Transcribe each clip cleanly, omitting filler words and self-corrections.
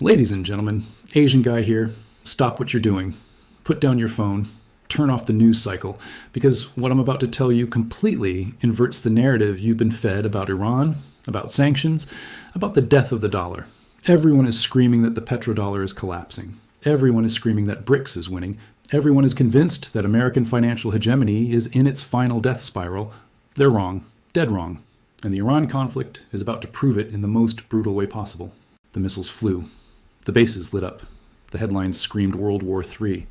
Ladies and gentlemen, Asian guy here, stop what you're doing. Put down your phone. Turn off the news cycle, because what I'm about to tell you completely inverts the narrative you've been fed about Iran, about sanctions, about the death of the dollar. Everyone is screaming that the petrodollar is collapsing. Everyone is screaming that BRICS is winning. Everyone is convinced that American financial hegemony is in its final death spiral. They're wrong, dead wrong. And the Iran conflict is about to prove it in the most brutal way possible. The missiles flew. The bases lit up. The headlines screamed World War III.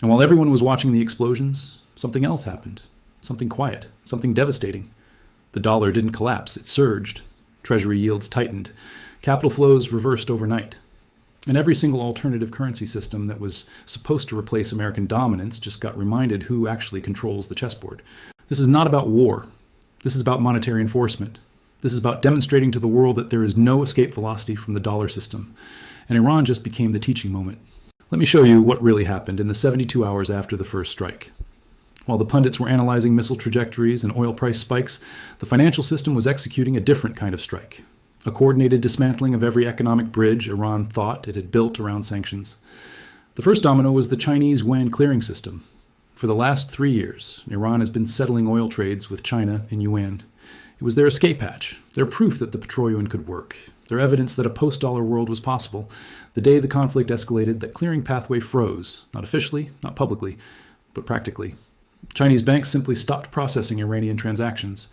And while everyone was watching the explosions, something else happened. Something quiet. Something devastating. The dollar didn't collapse. It surged. Treasury yields tightened. Capital flows reversed overnight. And every single alternative currency system that was supposed to replace American dominance just got reminded who actually controls the chessboard. This is not about war. This is about monetary enforcement. This is about demonstrating to the world that there is no escape velocity from the dollar system. And Iran just became the teaching moment. Let me show you what really happened in the 72 hours after the first strike. While the pundits were analyzing missile trajectories and oil price spikes, the financial system was executing a different kind of strike. A coordinated dismantling of every economic bridge Iran thought it had built around sanctions. The first domino was the Chinese Yuan clearing system. For the last 3 years, Iran has been settling oil trades with China in Yuan. It was their escape hatch, their proof that the petroleum could work, their evidence that a post-dollar world was possible. The day the conflict escalated, that clearing pathway froze, not officially, not publicly, but practically. Chinese banks simply stopped processing Iranian transactions.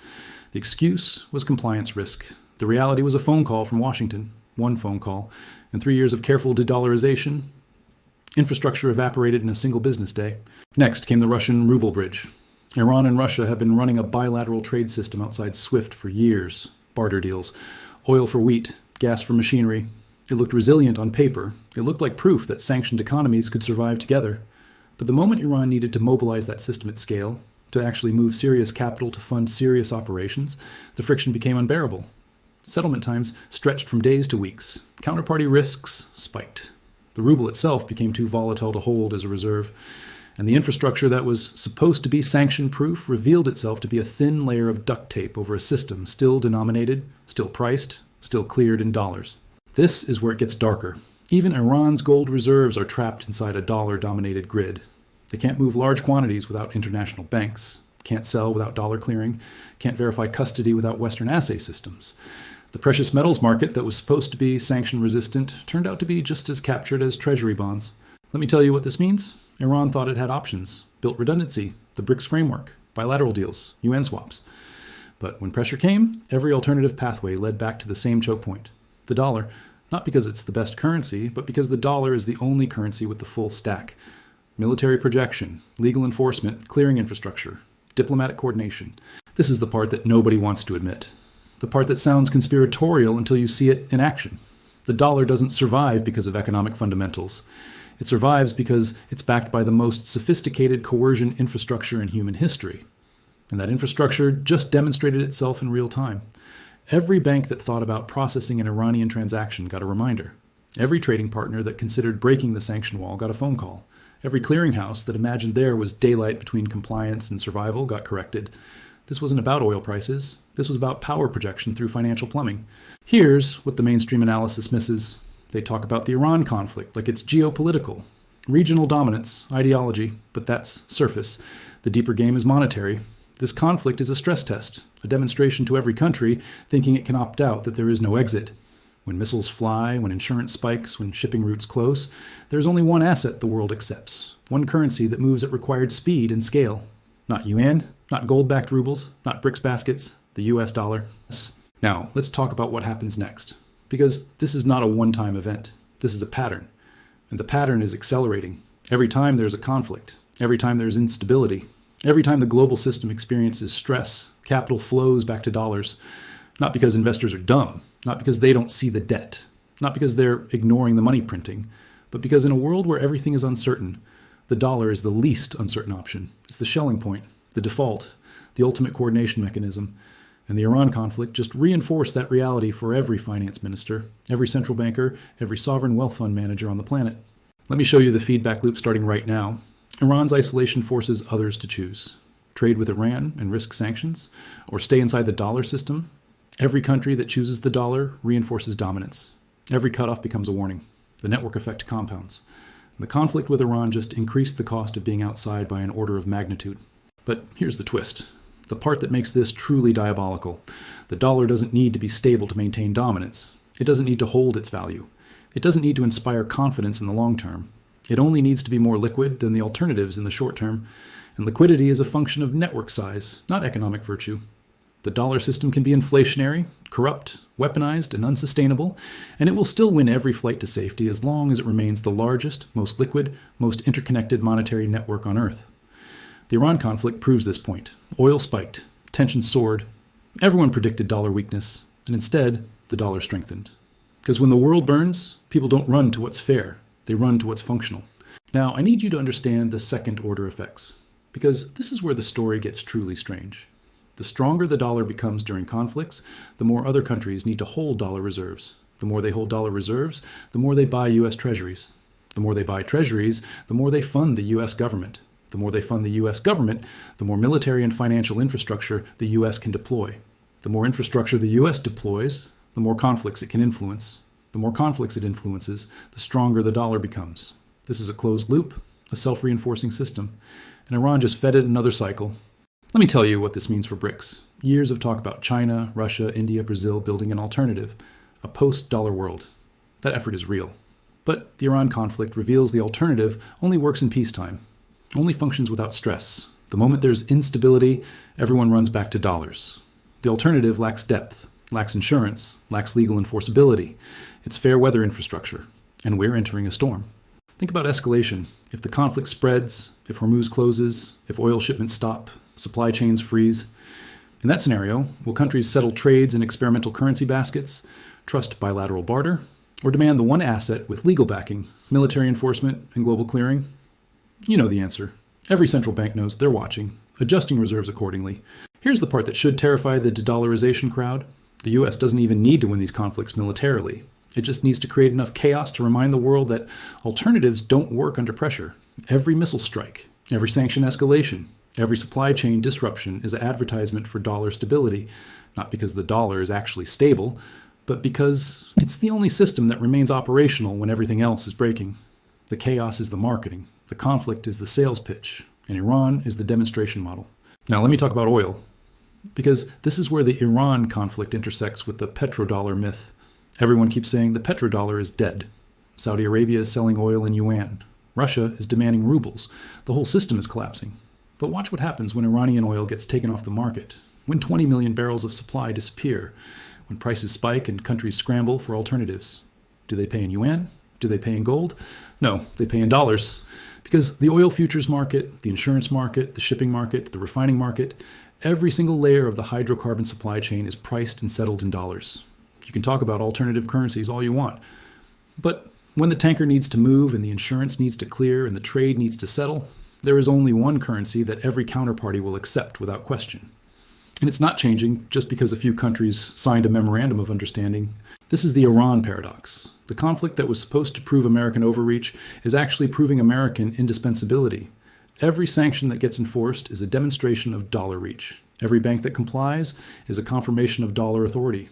The excuse was compliance risk. The reality was a phone call from Washington, one phone call, and 3 years of careful de-dollarization. Infrastructure evaporated in a single business day. Next came the Russian Ruble bridge. Iran and Russia have been running a bilateral trade system outside SWIFT for years. Barter deals. Oil for wheat, gas for machinery. It looked resilient on paper. It looked like proof that sanctioned economies could survive together. But the moment Iran needed to mobilize that system at scale, to actually move serious capital to fund serious operations, the friction became unbearable. Settlement times stretched from days to weeks. Counterparty risks spiked. The ruble itself became too volatile to hold as a reserve. And the infrastructure that was supposed to be sanction-proof revealed itself to be a thin layer of duct tape over a system still denominated, still priced, still cleared in dollars. This is where it gets darker. Even Iran's gold reserves are trapped inside a dollar-dominated grid. They can't move large quantities without international banks, can't sell without dollar clearing, can't verify custody without Western assay systems. The precious metals market that was supposed to be sanction-resistant turned out to be just as captured as treasury bonds. Let me tell you what this means. Iran thought it had options, built redundancy, the BRICS framework, bilateral deals, UN swaps. But when pressure came, every alternative pathway led back to the same choke point. The dollar, not because it's the best currency, but because the dollar is the only currency with the full stack. Military projection, legal enforcement, clearing infrastructure, diplomatic coordination. This is the part that nobody wants to admit. The part that sounds conspiratorial until you see it in action. The dollar doesn't survive because of economic fundamentals. It survives because it's backed by the most sophisticated coercion infrastructure in human history. And that infrastructure just demonstrated itself in real time. Every bank that thought about processing an Iranian transaction got a reminder. Every trading partner that considered breaking the sanction wall got a phone call. Every clearinghouse that imagined there was daylight between compliance and survival got corrected. This wasn't about oil prices. This was about power projection through financial plumbing. Here's what the mainstream analysis misses. They talk about the Iran conflict like it's geopolitical. Regional dominance, ideology, but that's surface. The deeper game is monetary. This conflict is a stress test, a demonstration to every country thinking it can opt out, that there is no exit. When missiles fly, when insurance spikes, when shipping routes close, there's only one asset the world accepts, one currency that moves at required speed and scale. Not Yuan, not gold-backed rubles, not BRICS baskets, the US dollar. Now, let's talk about what happens next. Because this is not a one-time event. This is a pattern. And the pattern is accelerating. Every time there's a conflict, every time there's instability, every time the global system experiences stress, capital flows back to dollars. Not because investors are dumb, not because they don't see the debt, not because they're ignoring the money printing, but because in a world where everything is uncertain, the dollar is the least uncertain option. It's the Schelling point, the default, the ultimate coordination mechanism. And the Iran conflict just reinforced that reality for every finance minister, every central banker, every sovereign wealth fund manager on the planet. Let me show you the feedback loop starting right now. Iran's isolation forces others to choose. Trade with Iran and risk sanctions, or stay inside the dollar system. Every country that chooses the dollar reinforces dominance. Every cutoff becomes a warning. The network effect compounds. The conflict with Iran just increased the cost of being outside by an order of magnitude. But here's the twist. The part that makes this truly diabolical. The dollar doesn't need to be stable to maintain dominance. It doesn't need to hold its value. It doesn't need to inspire confidence in the long term. It only needs to be more liquid than the alternatives in the short term. And liquidity is a function of network size, not economic virtue. The dollar system can be inflationary, corrupt, weaponized, and unsustainable, and it will still win every flight to safety as long as it remains the largest, most liquid, most interconnected monetary network on Earth. The Iran conflict proves this point. Oil spiked, tensions soared. Everyone predicted dollar weakness, and instead, the dollar strengthened. Because when the world burns, people don't run to what's fair, they run to what's functional. Now, I need you to understand the second order effects, because this is where the story gets truly strange. The stronger the dollar becomes during conflicts, the more other countries need to hold dollar reserves. The more they hold dollar reserves, the more they buy U.S. treasuries. The more they buy treasuries, the more they fund the U.S. government. The more they fund the U.S. government, the more military and financial infrastructure the U.S. can deploy. The more infrastructure the U.S. deploys, the more conflicts it can influence. The more conflicts it influences, the stronger the dollar becomes. This is a closed loop, a self-reinforcing system. And Iran just fed it another cycle. Let me tell you what this means for BRICS. Years of talk about China, Russia, India, Brazil building an alternative, a post-dollar world. That effort is real. But the Iran conflict reveals the alternative only works in peacetime, only functions without stress. The moment there's instability, everyone runs back to dollars. The alternative lacks depth, lacks insurance, lacks legal enforceability. It's fair weather infrastructure, and we're entering a storm. Think about escalation. If the conflict spreads, if Hormuz closes, if oil shipments stop, supply chains freeze. In that scenario, will countries settle trades in experimental currency baskets, trust bilateral barter, or demand the one asset with legal backing, military enforcement, and global clearing? You know the answer. Every central bank knows they're watching, adjusting reserves accordingly. Here's the part that should terrify the de-dollarization crowd. The U.S. doesn't even need to win these conflicts militarily. It just needs to create enough chaos to remind the world that alternatives don't work under pressure. Every missile strike, every sanction escalation, every supply chain disruption is an advertisement for dollar stability, not because the dollar is actually stable, but because it's the only system that remains operational when everything else is breaking. The chaos is the marketing, the conflict is the sales pitch, and Iran is the demonstration model. Now let me talk about oil, because this is where the Iran conflict intersects with the petrodollar myth. Everyone keeps saying the petrodollar is dead. Saudi Arabia is selling oil in Yuan. Russia is demanding rubles. The whole system is collapsing. But watch what happens when Iranian oil gets taken off the market, when 20 million barrels of supply disappear, when prices spike and countries scramble for alternatives. Do they pay in yuan? Do they pay in gold? No, they pay in dollars. Because the oil futures market, the insurance market, the shipping market, the refining market, every single layer of the hydrocarbon supply chain is priced and settled in dollars. You can talk about alternative currencies all you want. But when the tanker needs to move and the insurance needs to clear and the trade needs to settle, there is only one currency that every counterparty will accept without question. And it's not changing just because a few countries signed a memorandum of understanding. This is the Iran paradox. The conflict that was supposed to prove American overreach is actually proving American indispensability. Every sanction that gets enforced is a demonstration of dollar reach. Every bank that complies is a confirmation of dollar authority.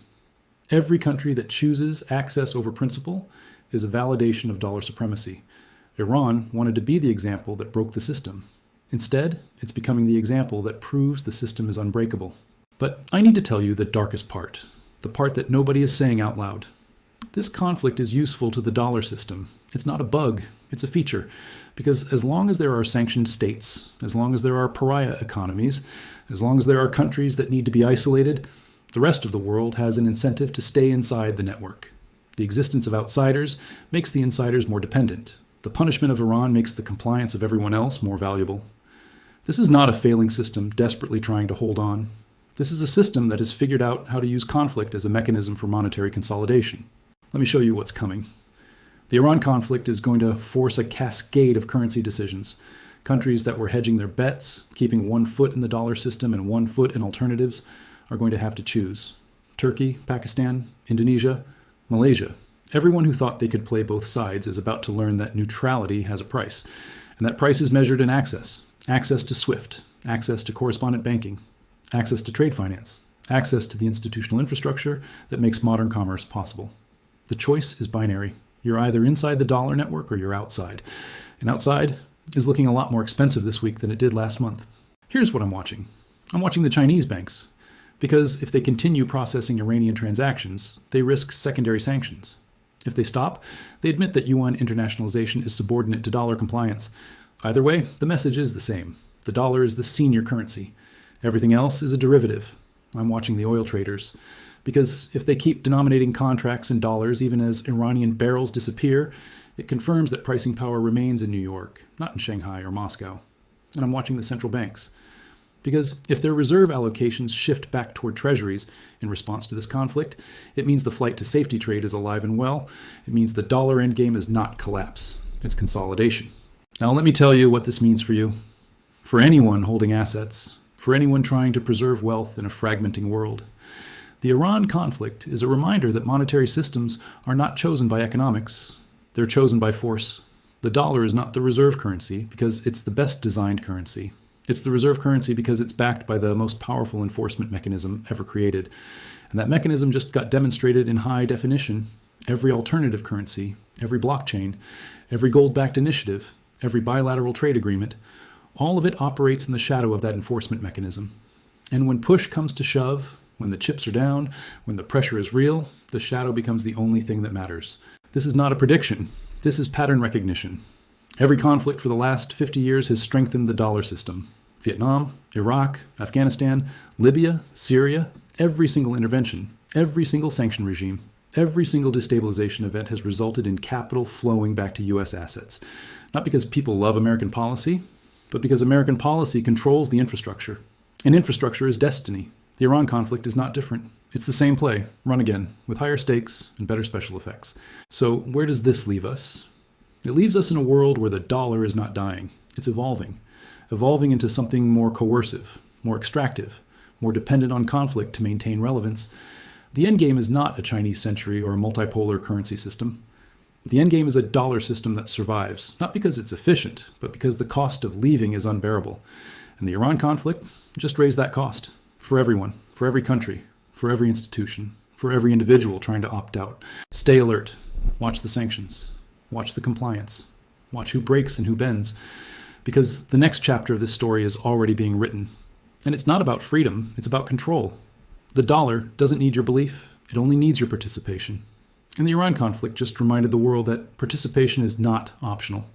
Every country that chooses access over principle is a validation of dollar supremacy. Iran wanted to be the example that broke the system. Instead, it's becoming the example that proves the system is unbreakable. But I need to tell you the darkest part, the part that nobody is saying out loud. This conflict is useful to the dollar system. It's not a bug, it's a feature. Because as long as there are sanctioned states, as long as there are pariah economies, as long as there are countries that need to be isolated, the rest of the world has an incentive to stay inside the network. The existence of outsiders makes the insiders more dependent. The punishment of Iran makes the compliance of everyone else more valuable. This is not a failing system desperately trying to hold on. This is a system that has figured out how to use conflict as a mechanism for monetary consolidation. Let me show you what's coming. The Iran conflict is going to force a cascade of currency decisions. Countries that were hedging their bets, keeping one foot in the dollar system and one foot in alternatives, are going to have to choose. Turkey, Pakistan, Indonesia, Malaysia. Everyone who thought they could play both sides is about to learn that neutrality has a price, and that price is measured in access. Access to SWIFT, access to correspondent banking, access to trade finance, access to the institutional infrastructure that makes modern commerce possible. The choice is binary. You're either inside the dollar network or you're outside. And outside is looking a lot more expensive this week than it did last month. Here's what I'm watching. I'm watching the Chinese banks. Because if they continue processing Iranian transactions, they risk secondary sanctions. If they stop, they admit that Yuan internationalization is subordinate to dollar compliance. Either way, the message is the same. The dollar is the senior currency. Everything else is a derivative. I'm watching the oil traders. Because if they keep denominating contracts in dollars even as Iranian barrels disappear, it confirms that pricing power remains in New York, not in Shanghai or Moscow. And I'm watching the central banks. Because if their reserve allocations shift back toward treasuries in response to this conflict, it means the flight to safety trade is alive and well. It means the dollar endgame is not collapse. It's consolidation. Now let me tell you what this means for you. For anyone holding assets, for anyone trying to preserve wealth in a fragmenting world. The Iran conflict is a reminder that monetary systems are not chosen by economics. They're chosen by force. The dollar is not the reserve currency because it's the best designed currency. It's the reserve currency because it's backed by the most powerful enforcement mechanism ever created. And that mechanism just got demonstrated in high definition. Every alternative currency, every blockchain, every gold-backed initiative, every bilateral trade agreement, all of it operates in the shadow of that enforcement mechanism. And when push comes to shove, when the chips are down, when the pressure is real, the shadow becomes the only thing that matters. This is not a prediction. This is pattern recognition. Every conflict for the last 50 years has strengthened the dollar system. Vietnam, Iraq, Afghanistan, Libya, Syria, every single intervention, every single sanction regime, every single destabilization event has resulted in capital flowing back to U.S. assets. Not because people love American policy, but because American policy controls the infrastructure. And infrastructure is destiny. The Iran conflict is not different. It's the same play, run again, with higher stakes and better special effects. So where does this leave us? It leaves us in a world where the dollar is not dying. It's evolving into something more coercive, more extractive, more dependent on conflict to maintain relevance. The endgame is not a Chinese century or a multipolar currency system. The endgame is a dollar system that survives, not because it's efficient, but because the cost of leaving is unbearable. And the Iran conflict just raised that cost for everyone, for every country, for every institution, for every individual trying to opt out. Stay alert. Watch the sanctions. Watch the compliance. Watch who breaks and who bends. Because the next chapter of this story is already being written. And it's not about freedom, it's about control. The dollar doesn't need your belief, it only needs your participation. And the Iran conflict just reminded the world that participation is not optional.